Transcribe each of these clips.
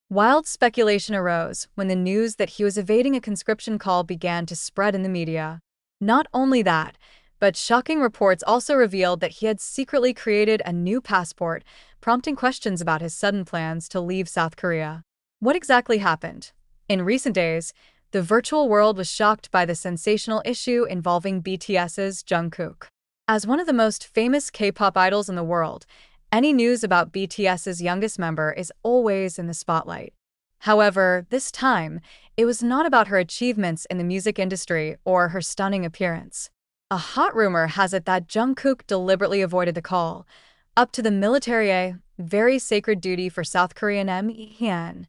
Wild speculation arose when the news that he was evading a conscription call began to spread in the media. Not only that, but shocking reports also revealed that he had secretly created a new passport, prompting questions about his sudden plans to leave South Korea. What exactly happened? In recent days, the virtual world was shocked by the sensational issue involving BTS's Jungkook. As one of the most famous K-pop idols in the world, any news about BTS's youngest member is always in the spotlight. However, this time, it was not about her achievements in the music industry or her stunning appearance. A hot rumor has it that Jungkook deliberately avoided the call, up to the military, very sacred duty for South Korean men.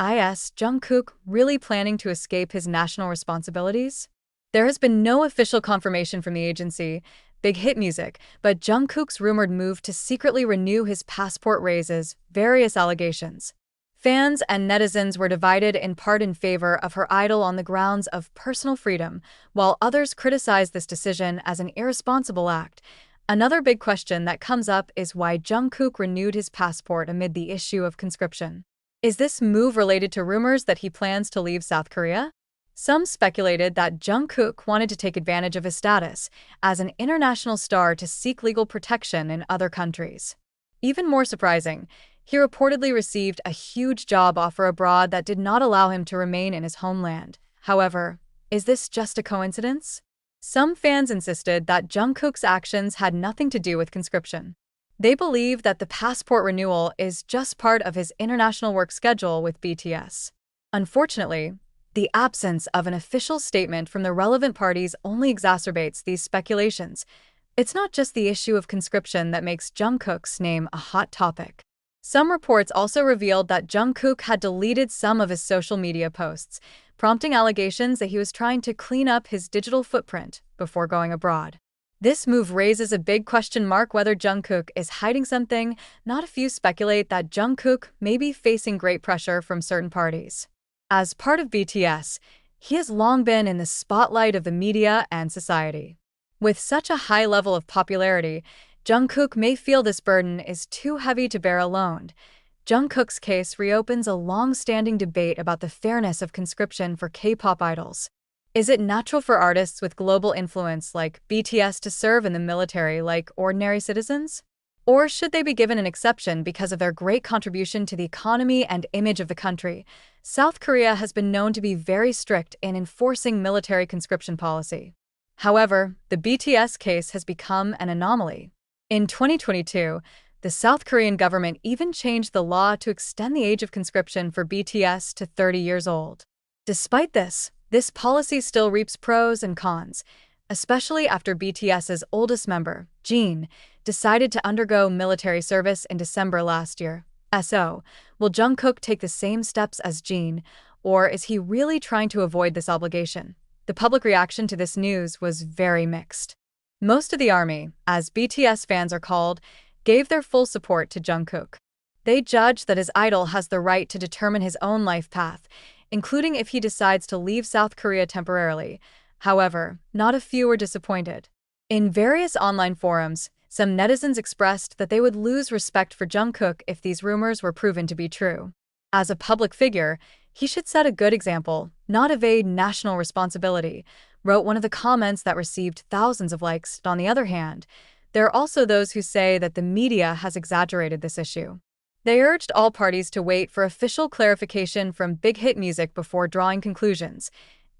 Is Jungkook really planning to escape his national responsibilities? There has been no official confirmation from the agency, BigHit Music, but Jungkook's rumored move to secretly renew his passport raises various allegations. Fans and netizens were divided in part in favor of her idol on the grounds of personal freedom, while others criticized this decision as an irresponsible act. Another big question that comes up is why Jungkook renewed his passport amid the issue of conscription. Is this move related to rumors that he plans to leave South Korea? Some speculated that Jungkook wanted to take advantage of his status as an international star to seek legal protection in other countries. Even more surprising, he reportedly received a huge job offer abroad that did not allow him to remain in his homeland. However, is this just a coincidence? Some fans insisted that Jungkook's actions had nothing to do with conscription. They believe that the passport renewal is just part of his international work schedule with BTS. Unfortunately, the absence of an official statement from the relevant parties only exacerbates these speculations. It's not just the issue of conscription that makes Jungkook's name a hot topic. Some reports also revealed that Jungkook had deleted some of his social media posts, prompting allegations that he was trying to clean up his digital footprint before going abroad. This move raises a big question mark whether Jungkook is hiding something. Not a few speculate that Jungkook may be facing great pressure from certain parties. As part of BTS, he has long been in the spotlight of the media and society. With such a high level of popularity, Jungkook may feel this burden is too heavy to bear alone. Jungkook's case reopens a long-standing debate about the fairness of conscription for K-pop idols. Is it natural for artists with global influence like BTS to serve in the military like ordinary citizens? Or should they be given an exception because of their great contribution to the economy and image of the country? South Korea has been known to be very strict in enforcing military conscription policy. However, the BTS case has become an anomaly. In 2022, the South Korean government even changed the law to extend the age of conscription for BTS to 30 years old. Despite this policy still reaps pros and cons, especially after BTS's oldest member, Jin, decided to undergo military service in December last year. So, will Jungkook take the same steps as Jin, or is he really trying to avoid this obligation? The public reaction to this news was very mixed. Most of the army, as BTS fans are called, gave their full support to Jungkook. They judge that his idol has the right to determine his own life path, including if he decides to leave South Korea temporarily. However, not a few were disappointed. In various online forums, some netizens expressed that they would lose respect for Jungkook if these rumors were proven to be true. As a public figure, he should set a good example, not evade national responsibility, wrote one of the comments that received thousands of likes. On the other hand, there are also those who say that the media has exaggerated this issue. They urged all parties to wait for official clarification from BigHit Music before drawing conclusions.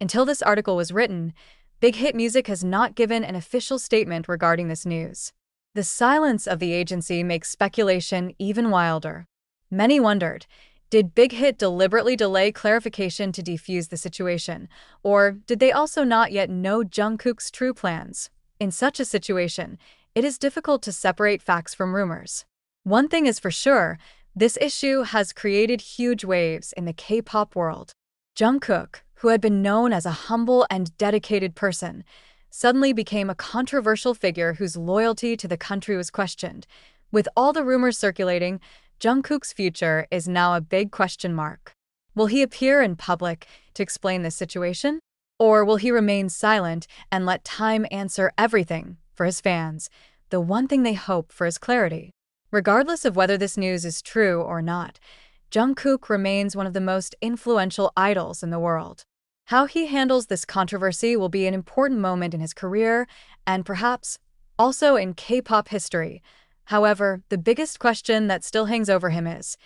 Until this article was written, BigHit Music has not given an official statement regarding this news. The silence of the agency makes speculation even wilder. Many wondered, did BigHit deliberately delay clarification to defuse the situation, or did they also not yet know Jungkook's true plans? In such a situation, it is difficult to separate facts from rumors. One thing is for sure, this issue has created huge waves in the K-pop world. Jungkook, who had been known as a humble and dedicated person, suddenly became a controversial figure whose loyalty to the country was questioned. With all the rumors circulating, Jungkook's future is now a big question mark. Will he appear in public to explain this situation? Or will he remain silent and let time answer everything? For his fans, the one thing they hope for is clarity. Regardless of whether this news is true or not, Jungkook remains one of the most influential idols in the world. How he handles this controversy will be an important moment in his career and perhaps also in K-pop history. However, the biggest question that still hangs over him is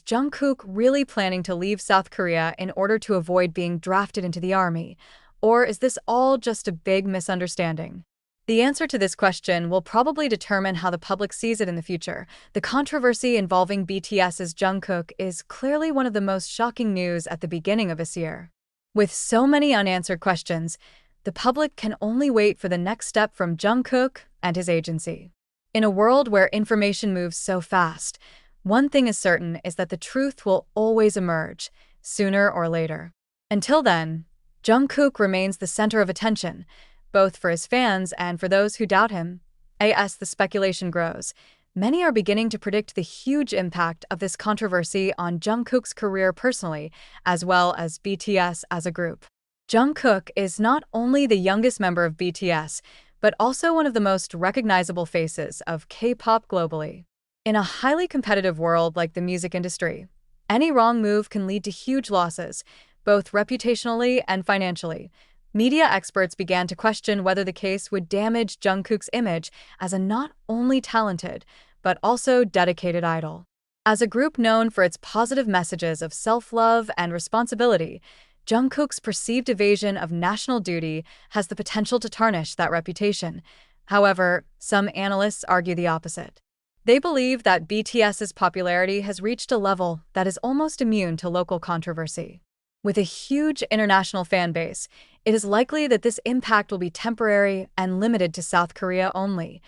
Jungkook really planning to leave South Korea in order to avoid being drafted into the army? Or is this all just a big misunderstanding? The answer to this question will probably determine how the public sees it in the future. The controversy involving BTS's Jungkook is clearly one of the most shocking news at the beginning of this year. With so many unanswered questions, the public can only wait for the next step from Jungkook and his agency. In a world where information moves so fast, one thing is certain is that the truth will always emerge, sooner or later. Until then, Jungkook remains the center of attention, both for his fans and for those who doubt him. As the speculation grows, many are beginning to predict the huge impact of this controversy on Jungkook's career personally, as well as BTS as a group. Jungkook is not only the youngest member of BTS, but also one of the most recognizable faces of K-pop globally. In a highly competitive world like the music industry, any wrong move can lead to huge losses, both reputationally and financially. Media experts began to question whether the case would damage Jungkook's image as a not only talented, but also dedicated idol. As a group known for its positive messages of self-love and responsibility, Jungkook's perceived evasion of national duty has the potential to tarnish that reputation. However, some analysts argue the opposite. They believe that BTS's popularity has reached a level that is almost immune to local controversy. With a huge international fan base, it is likely that this impact will be temporary and limited to South Korea only.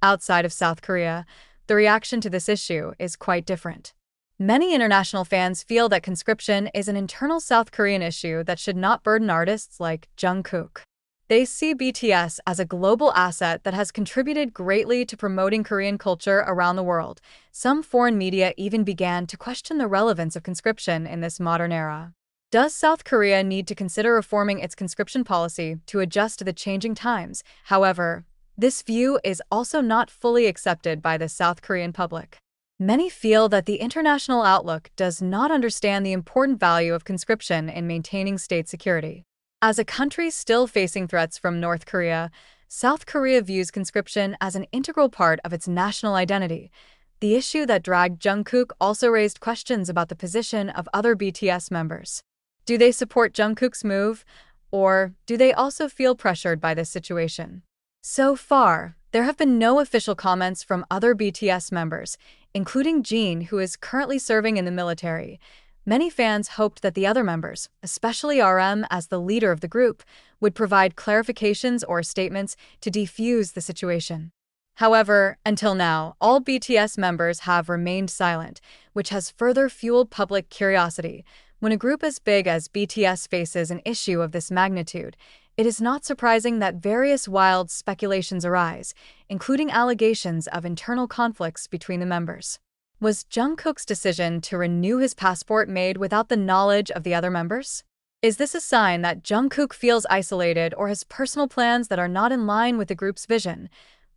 Outside of South Korea, the reaction to this issue is quite different. Many international fans feel that conscription is an internal South Korean issue that should not burden artists like Jungkook. They see BTS as a global asset that has contributed greatly to promoting Korean culture around the world. Some foreign media even began to question the relevance of conscription in this modern era. Does South Korea need to consider reforming its conscription policy to adjust to the changing times? However, this view is also not fully accepted by the South Korean public. Many feel that the international outlook does not understand the important value of conscription in maintaining state security. As a country still facing threats from North Korea, South Korea views conscription as an integral part of its national identity. The issue that dragged Jungkook also raised questions about the position of other BTS members. Do they support Jungkook's move, or do they also feel pressured by this situation? So far, there have been no official comments from other BTS members, including Jin, who is currently serving in the military. Many fans hoped that the other members, especially RM as the leader of the group, would provide clarifications or statements to defuse the situation. However, until now, all BTS members have remained silent, which has further fueled public curiosity. When a group as big as BTS faces an issue of this magnitude, it is not surprising that various wild speculations arise, including allegations of internal conflicts between the members. Was Jungkook's decision to renew his passport made without the knowledge of the other members? Is this a sign that Jungkook feels isolated or has personal plans that are not in line with the group's vision?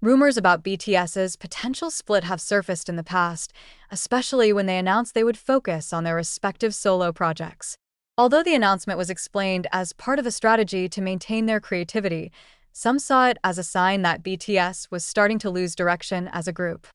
Rumors about BTS's potential split have surfaced in the past, especially when they announced they would focus on their respective solo projects. Although the announcement was explained as part of a strategy to maintain their creativity, some saw it as a sign that BTS was starting to lose direction as a group.